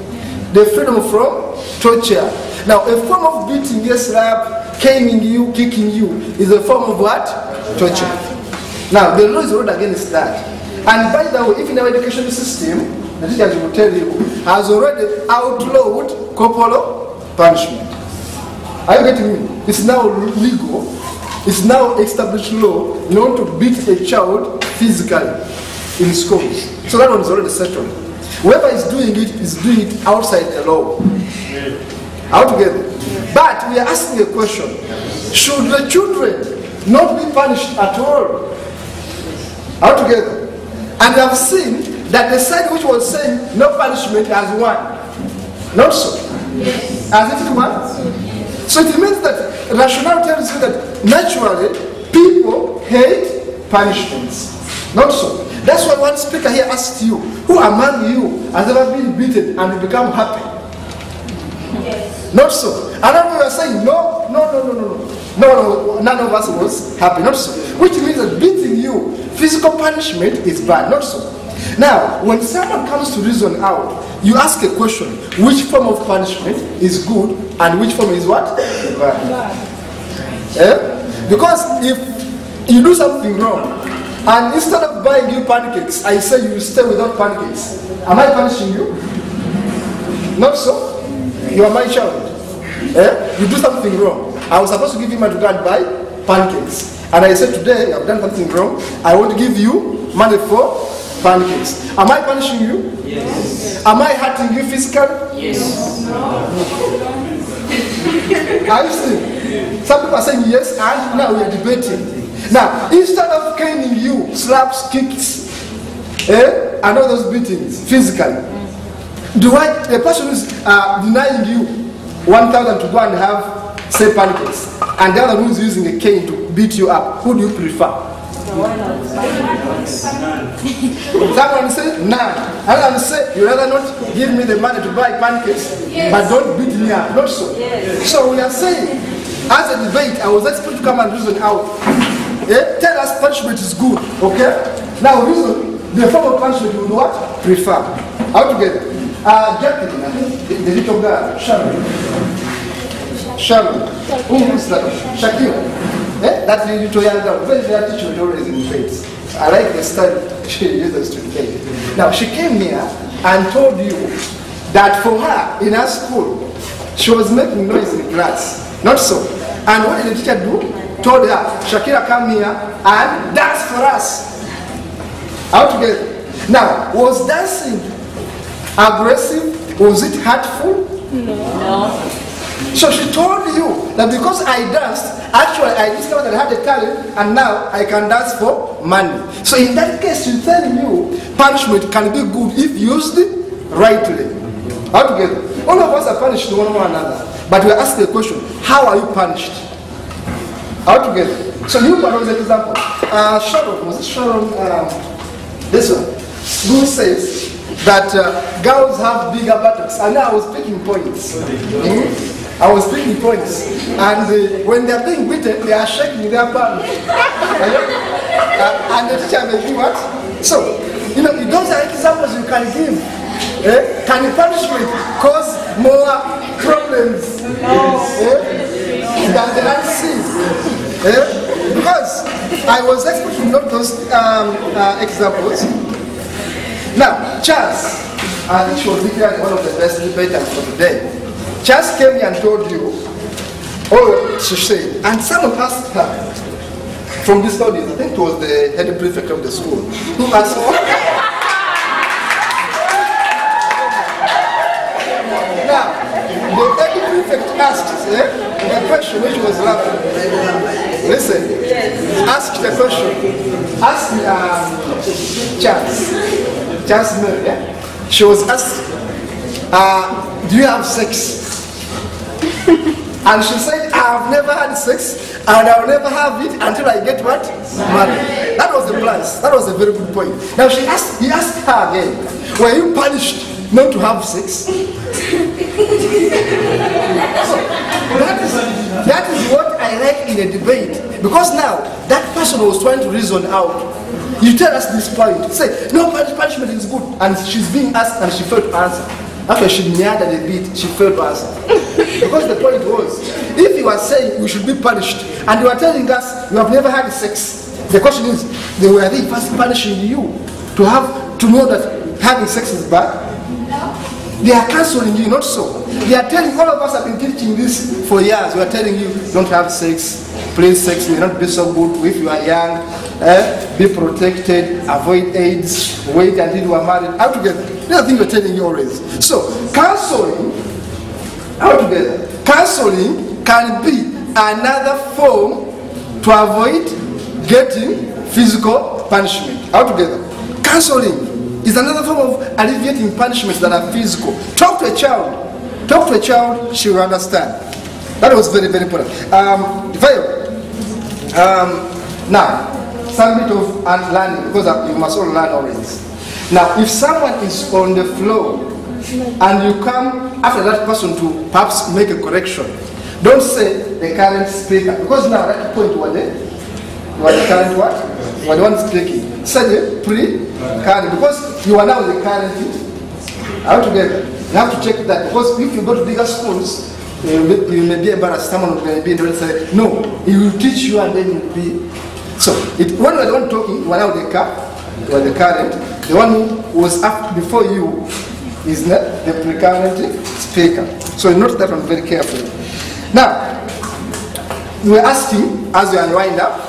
the freedom from torture. Now, a form of beating, yes, slap, caning you, kicking you, is a form of what? Torture. Now, the law is already against that. And by the way, if in our education system, the teachers will tell you, has already outlawed corporal punishment. Are you getting me? It's now legal. It's now established law in order to beat a child physically in schools. So that one is already settled. Whoever is doing it outside the law. Altogether. But we are asking a question. Should the children not be punished at all? Altogether. And I've seen that the side which was saying no punishment has won. Not so. Yes. Has it won? So it means that rationale tells you that naturally people hate punishments. Not so. That's why one speaker here asked you, who among you has ever been beaten and become happy? Yes. Not so. Another we are saying, no, none of us was happy. Not so. Which means that beating you, physical punishment is bad. Not so. Now, when someone comes to reason out, you ask a question, which form of punishment is good and which form is what? Bad. Because if you do something wrong, and instead of buying you pancakes, I say you stay without pancakes, am I punishing you? Not so. You are my child. You do something wrong. I was supposed to give you money to go and buy pancakes. And I said, today I've done something wrong. I want to give you money for pancakes. Am I punishing you? Yes. Am I hurting you physically? Yes. I see. Some people are saying yes, and now we are debating. Now, instead of caning you, slaps, kicks, and all those beatings physically, the person is denying you 1,000 to go and have, say, pancakes, and the other who is using a cane to beat you up, who do you prefer? Someone say none. Another say you rather not give me the money to buy pancakes, but don't beat me up. Not so. So we are saying, as a debate, I was expected to come and reason out. Tell us punishment is good. Okay. Now reason the form of punishment you would what? Prefer. All together. Jacqueline, I think the little girl, Sharon. Who is that? Shakira. That little young girl, very teacher always in face. I like the style she uses to educate. Now she came here and told you that for her in her school she was making noise in class. Not so. And what did the teacher do? Told her, Shakira, come here and dance for us. All together. Now, was dancing aggressive? Was it hurtful? No. So she told you that because I danced, actually I discovered that I had a talent and now I can dance for money. So in that case, she's telling you punishment can be good if used rightly. All together. All of us are punished one another. But we are asking the question, how are you punished? All together. So you for example, Sharon, was it Sharon, this one, who says that girls have bigger buttocks, and now I was picking points. I was picking points, and when they are being beaten, they are shaking their palms. And the teacher may do what? So, those are examples you can give. Can the punishment cause more problems than the unseen? Because I was expecting not those examples. Now, Charles, I think she was declared one of the best debaters for the day. Charles came here and told you, she said, and someone asked her from this audience, I think it was the head prefect of the school, who asked her. Now, the head prefect asked a question which was laughing. Listen, ask the question. Ask Charles Mary, yeah? She was asked, do you have sex? And she said, I have never had sex, and I will never have it until I get what? Married. That was the plus. That was a very good point. Now he asked her again, were you punished not to have sex? That is what I like in a debate. Because now, that person was trying to reason out. You tell us this point. Say, no, punishment is good. And she's being asked and she failed to answer. After she meandered a bit, she failed to answer. Because the point was, if you are saying we should be punished, and you are telling us you have never had sex, the question is, they were they first punishing you to know that having sex is bad? They are cancelling you, not so. They are telling, all of us have been teaching this for years. We are telling you, don't have sex, please, sex may not be so good if you are young, be protected, avoid AIDS, wait until you are married, all together. These are things we are telling you always. So, counseling, all together, counseling can be another form to avoid getting physical punishment, all together. Counseling is another form of alleviating punishments that are physical. Talk to a child, she will understand. That was very, very important. Now, some bit of learning, because you must all learn always. Now, if someone is on the floor and you come after that person to perhaps make a correction, don't say the current speaker, because now at that point you are the current what? You are the one speaking. Say the pre-current, because you are now the current. How together? You have to check that, because if you go to bigger schools, you may be embarrassed. Someone will be able to say, no, he will teach you and then you will be. So, when you are the one talking, you are now the current. The one who was up before you is not the pre-current speaker. So, note that one very carefully. Now, we were asking, as we unwind up,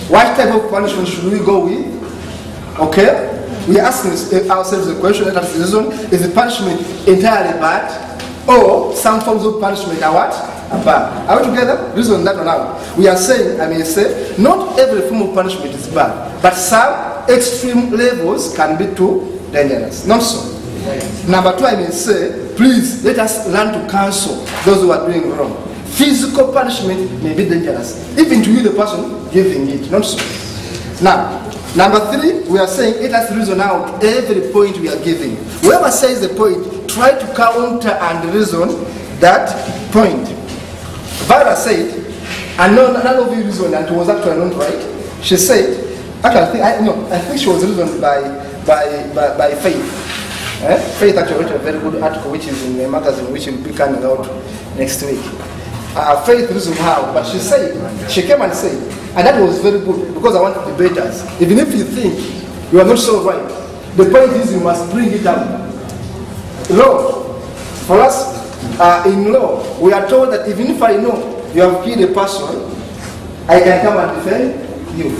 what type of punishment should we go with? Okay? We are asking ourselves the question, that is the punishment entirely bad? Or some forms of punishment are what? Are bad. Are we together? Reason that one out. We are saying, I may say, not every form of punishment is bad, but some extreme levels can be too dangerous. Not so. Number two, I may say, please let us learn to counsel those who are doing wrong. Physical punishment may be dangerous, even to you, the person giving it. Not so. Now, number three, we are saying let us reason out every point we are giving. Whoever says the point, try to counter and reason that point. Vara said, and none of you reasoned, and it was actually not right. She said, actually, I think she was reasoned by Faith. Faith actually wrote a very good article, which is in the magazine, which will be coming out next week. Faith reasoned how, but she came and said, and that was very good, because I want debaters. Even if you think you are not so right, the point is you must bring it up. Law, for us, in law, we are told that even if I know you have killed a person, I can come and defend you.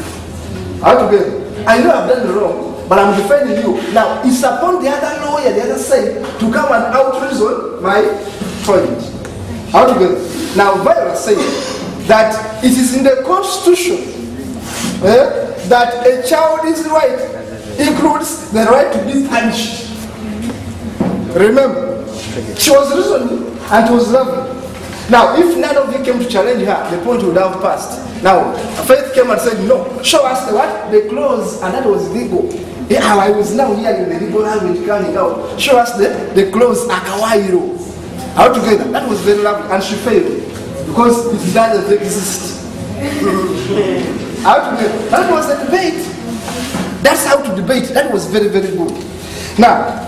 How together? I know I've done wrong, but I'm defending you. Now, it's upon the other lawyer, the other side, to come and out-reason my point. How together? Now, Viola said that it is in the Constitution that a child's right includes the right to be punished. Remember, she was reasoning and it was lovely. Now, if none of you came to challenge her, the point would have passed. Now, Faith came and said, no, show us the what? The clause, and that was legal. Yeah, I was now hearing the legal language coming out. Show us the clause, akawairo. How together? That was very lovely, and she failed. Because it doesn't exist. How together? That was the debate. That's how to debate. That was very, very good. Now,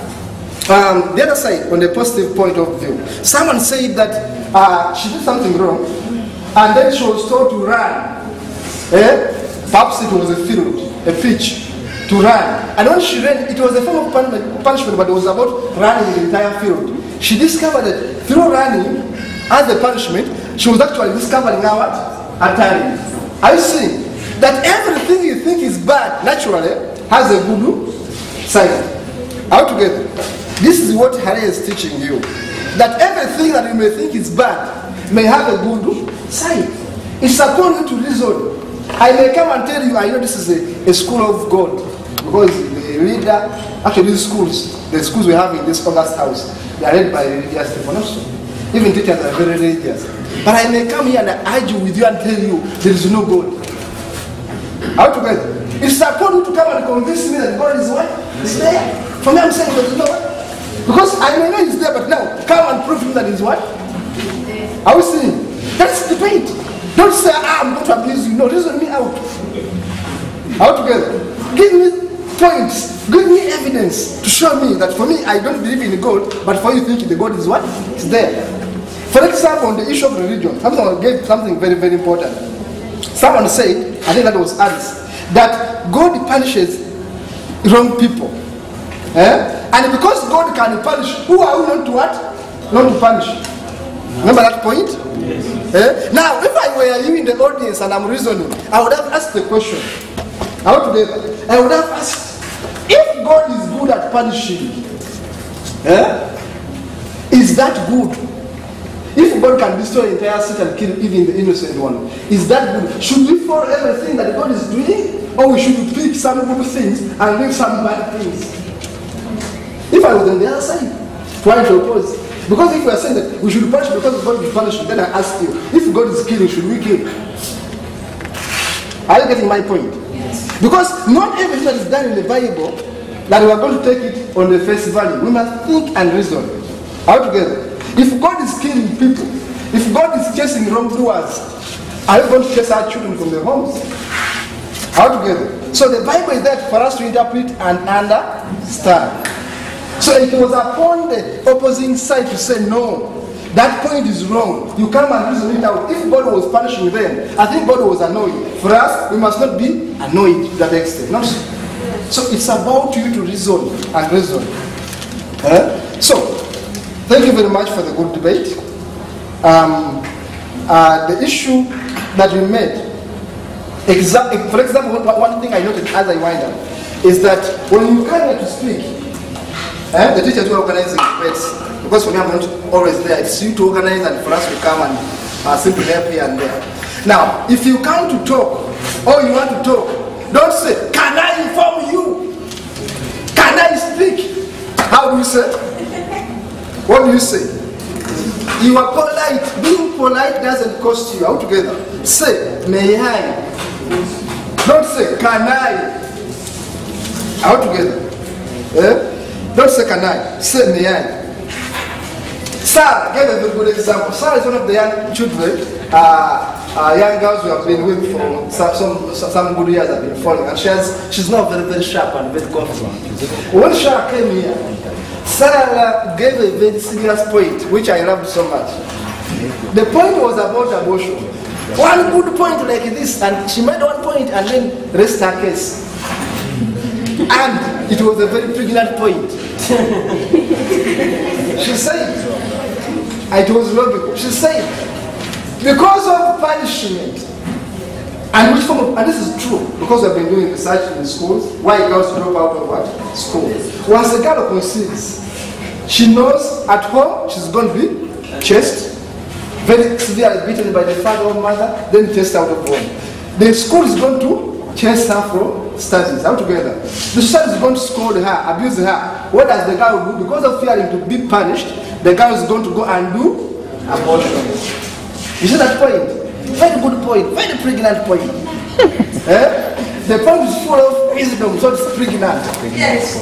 the other side, on the positive point of view, someone said that she did something wrong, and then she was told to run. Perhaps it was a field, a pitch, to run. And when she ran, it was a form of punishment, but it was about running the entire field. She discovered that through running, as a punishment, she was actually discovering her talent. Are you seeing that everything you think is bad, naturally, has a good side? How together? This is what HALEA is teaching you. That everything that you may think is bad may have a good side. It's upon you to reason. I may come and tell you, I know this is a school of God, because the leader, actually these schools, the schools we have in this August house, they are led by religious people also. Even teachers are very religious. But I may come here and argue with you and tell you there is no God. How together? It's upon you to come and convince me that God is what? Is there. For me, I'm saying there is no God. Because I may know he's there, but now, come and prove to me that he's what? Are we seeing? That's the debate. Don't say, I'm going to abuse you. No, reason me out. How together? Give me points. Give me evidence to show me that for me, I don't believe in God, but for you think the God is what? Is there. For example, on the issue of religion, someone gave something very, very important. Someone said, I think that was Alice, that God punishes wrong people. And because God can punish, who are we not to what? Not to punish. Remember that point? Yes. Now, if I were you in the audience and I'm reasoning, I would have asked the question. I would have asked, if God is good at punishing, is that good? If God can destroy the entire city and kill even the innocent one, is that good? Should we follow everything that God is doing? Or we should pick some good things and leave some bad things? If I was on the other side, trying to oppose, Because if we are saying that we should punish because God will punish you, then I ask you, if God is killing, should we kill? Are you getting my point? Yes. Because not everything that is done in the Bible that we are going to take it on the face value. We must think and reason. All together. If God is killing people, if God is chasing wrongdoers, are you going to chase our children from their homes? All together. So the Bible is there for us to interpret and understand. So it was upon the opposing side to say, no, that point is wrong. You come and reason it out. If God was punishing them, I think God was annoyed. For us, we must not be annoyed to that extent. Not so. So it's about you to reason and reason. So, thank you very much for the good debate. The issue that you made, for example, one thing I noted as I wind up is that when you come here to speak, the teachers who are organizing debates, because for me I'm not always there, it's you to organize and for us to come and simply help here and there. Now, if you come to talk, or you want to talk, don't say, can I inform you? Can I speak? How do you say? What do you say? You are polite. Being polite doesn't cost you. Altogether. Say, may I? Don't say, can I? Altogether. Don't say, can I? Say, may I? Sarah gave a very good example. Sarah is one of the young children, young girls who have been with for some good years, have been following, and she's now very, very sharp and very confident. When Sarah came here, Sarah gave a very serious point, which I loved so much. The point was about abortion. One good point like this, and she made one point and then rest her case. And it was a very pregnant point. She said, it was logical. She said, because of punishment, and which form of, and this is true, because we've been doing research in schools, why girls drop out of what? School. Once a girl conceives, she knows at home she's going to be chased, very severely beaten by the father or mother, then chased out of home. The school is going to chase her from studies altogether. The society is going to scold her, abuse her. What does the girl do? Because of fearing to be punished, the girl is going to go and do abortion. You see that point? Very good point, very pregnant point. The point is full of wisdom, so it's pregnant. Yes.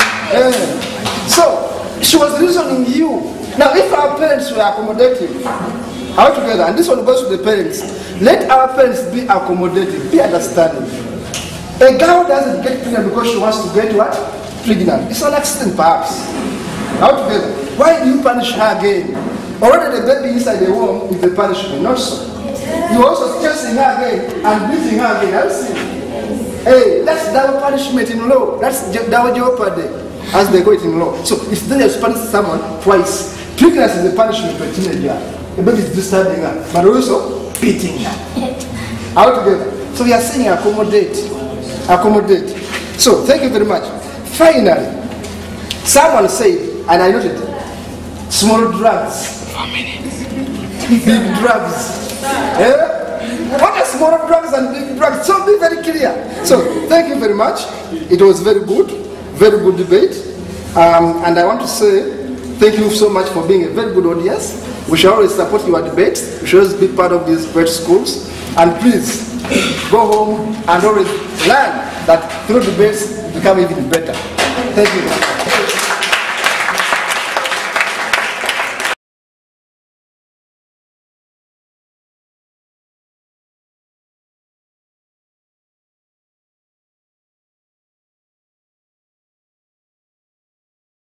So, she was reasoning you. Now, if our parents were accommodating, altogether, and this one goes to the parents, let our parents be accommodating, be understanding. A girl doesn't get pregnant because she wants to get what? Pregnant. It's an accident, perhaps. Altogether. Why do you punish her again? Already the baby inside the womb is the punishment, not so. You're also chasing her again and beating her again. I've seen. Hey, that's double punishment in law. That's double jeopardy, as they call it in law. So it's dangerous to punish someone twice. Pregnancy is the punishment for a teenager. The baby is disturbing her, but also beating her. Altogether. So we are saying accommodate. Accommodate. So thank you very much. Finally, someone said, and I noted, small drugs. Big drugs. What are small drugs and big drugs? So be very clear. So thank you very much. It was very good debate. And I want to say thank you so much for being a very good audience. We shall always support your debates. We shall always be part of these great schools. And please go home and always learn that through debates you become even better. Thank you.